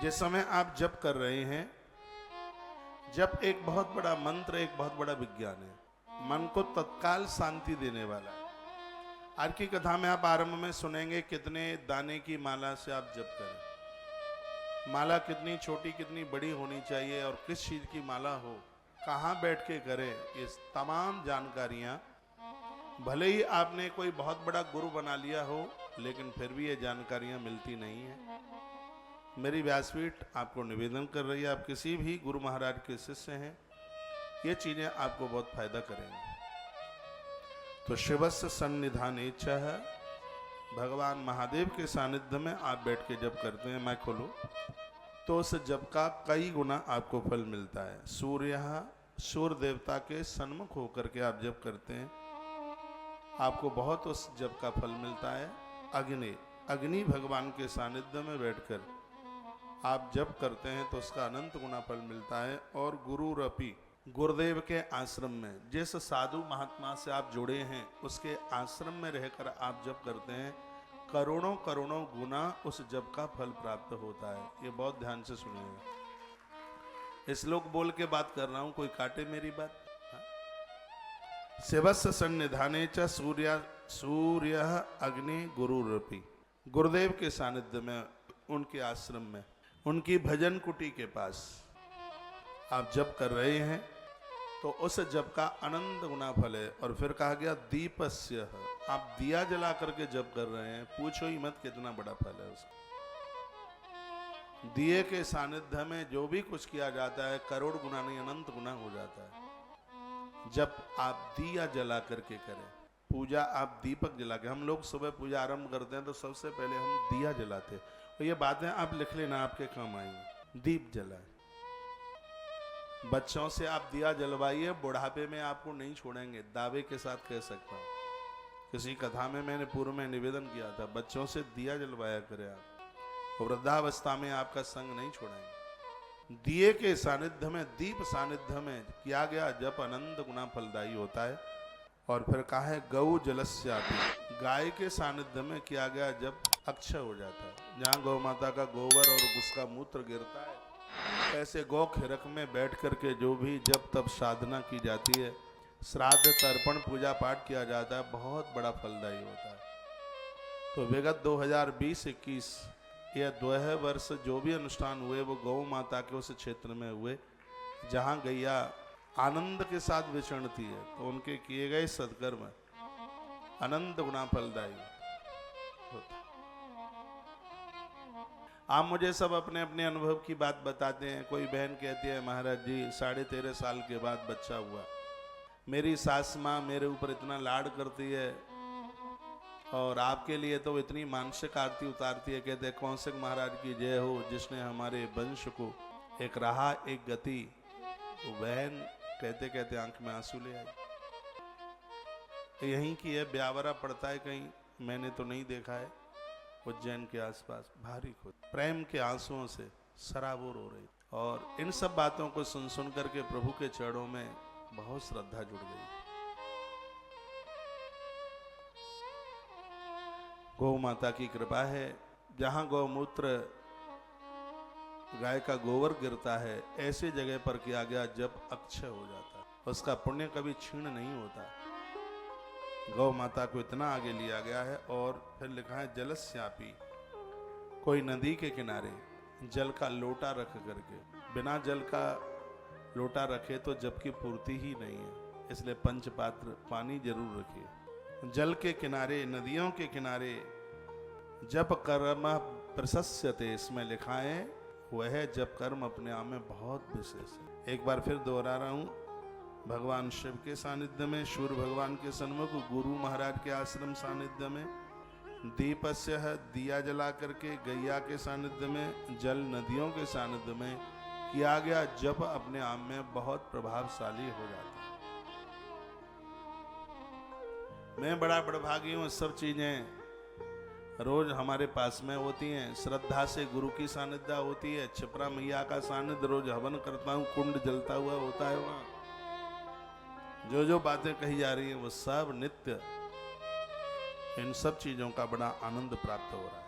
जिस समय आप जप कर रहे हैं, जप एक बहुत बड़ा मंत्र, एक बहुत बड़ा विज्ञान है, मन को तत्काल शांति देने वाला है। आज की कथा में आप आरंभ में सुनेंगे कितने दाने की माला से आप जप करें, माला कितनी छोटी कितनी बड़ी होनी चाहिए और किस चीज की माला हो, कहाँ बैठ के करें, ये तमाम जानकारियां। भले ही आपने कोई बहुत बड़ा गुरु बना लिया हो, लेकिन फिर भी ये जानकारियां मिलती नहीं है। मेरी व्यासपीठ आपको निवेदन कर रही है, आप किसी भी गुरु महाराज के शिष्य हैं, ये चीजें आपको बहुत फायदा करेंगी। तो शिवस्य सन्निधाने चह, भगवान महादेव के सानिध्य में आप बैठ के जप करते हैं, मैं खोलो तो उस जप का कई गुना आपको फल मिलता है। सूर्य देवता के सन्मुख होकर के आप जप करते हैं, आपको बहुत उस जप का फल मिलता है। अग्नि भगवान के सानिध्य में बैठकर आप जप करते हैं तो उसका अनंत गुना फल मिलता है। और गुरुदेव के आश्रम में जिस साधु महात्मा से आप जुड़े हैं, उसके आश्रम में रहकर आप जप करते हैं, करोड़ों करोड़ों गुना उस जप का फल प्राप्त होता है। ये बहुत ध्यान से सुनिएगा, श्लोक बोल के बात कर रहा हूं, कोई काटे मेरी बात। शिवस्य सन्निधाने च सूर्य अग्नि गुरुरपि, गुरुदेव के सानिध्य में, उनके आश्रम में, उनकी भजन कुटी के पास आप जप कर रहे हैं तो उस जप का अनंत गुना फल है। और फिर कहा गया दीपस्य, आप दिया जला करके जप कर रहे हैं, पूछो ही मत कितना बड़ा फल है उसका। दिए के सानिध्य में जो भी कुछ किया जाता है, करोड़ गुना नहीं अनंत गुना हो जाता है। जब आप दिया जला करके करें, पूजा आप दीपक जला के, हम लोग सुबह पूजा आरंभ करते हैं तो सबसे पहले हम दिया जलाते, तो ये बातें आप लिख लेना, आपके काम आएंगी। दीप जलाए, बच्चों से आप दिया जलवाइए, बुढ़ापे में आपको नहीं छोड़ेंगे, दावे के साथ कह सकता हूँ। किसी कथा में मैंने पूर्व में निवेदन किया था, बच्चों से दिया जलवाया करें आप, वृद्धावस्था में आपका संग नहीं छोड़ेंगे। दिए के सानिध्य में, दीप सानिध्य में किया गया जप अनंत गुना फलदायी होता है। और फिर कहा है गौ जलस्यापि, गाय के सानिध्य में किया गया जप अक्षय हो जाता है। जहाँ गौ माता का गोबर और उसका मूत्र गिरता है, ऐसे गौ खिरक में बैठ करके जो भी जब तब साधना की जाती है, श्राद्ध तर्पण पूजा पाठ किया जाता है, बहुत बड़ा फलदायी होता है। तो विगत 2020-21 यह 2 वर्ष जो भी अनुष्ठान हुए वो गौ माता के उस क्षेत्र में हुए जहाँ गैया आनंद के साथ विचरती है, तो उनके किए गए सत्कर्म अनंत गुना फलदायी होता। आप मुझे सब अपने अपने अनुभव की बात बताते हैं। कोई बहन कहती है महाराज जी 13.5 साल के बाद बच्चा हुआ, मेरी सास माँ मेरे ऊपर इतना लाड करती है और आपके लिए तो इतनी मानसिक आरती उतारती है। कहते हैं कौशिक महाराज की जय हो, जिसने हमारे वंश को एक राह एक गति। वो बहन कहते कहते आंख में आंसू ले आई। यहीं की है, ब्यावरा पड़ता है कहीं, मैंने तो नहीं देखा है, उज्जैन के आसपास भारी खुद प्रेम के आंसुओं से सराबोर हो रही। और इन सब बातों को सुन सुन करके प्रभु के चरणों में बहुत श्रद्धा जुड़ गई। गौ माता की कृपा है, जहां गौमूत्र गाय का गोबर गिरता है, ऐसी जगह पर किया गया जब अक्षय हो जाता है, उसका पुण्य कभी क्षीण नहीं होता। गौ माता को इतना आगे लिया गया है। और फिर लिखा है जलस्यापि, कोई नदी के किनारे जल का लोटा रख करके, बिना जल का लोटा रखे तो जब की पूर्ति ही नहीं है, इसलिए पंचपात्र पानी जरूर रखिए। जल के किनारे, नदियों के किनारे जप कर्म प्रशस्यते, इसमें लिखा है वह जप कर्म अपने आप में बहुत विशेष है। एक बार फिर दोहरा रहा हूँ, भगवान शिव के सानिध्य में, सूर्य भगवान के सन्मुख, गुरु महाराज के आश्रम सानिध्य में, दीपस्य है दिया जला करके, गैया के सानिध्य में, जल नदियों के सानिध्य में किया गया जप अपने आप में बहुत प्रभावशाली हो जाता है। मैं बड़ा बड़भागी हूँ, सब चीजें रोज हमारे पास में होती हैं। श्रद्धा से गुरु की सानिध्य होती है, क्षिप्रा मैया का सानिध्य रोज हवन करता हूँ, कुंड जलता हुआ होता है वहां। जो जो बातें कही जा रही हैं वो सब नित्य, इन सब चीजों का बड़ा आनंद प्राप्त हो रहा है।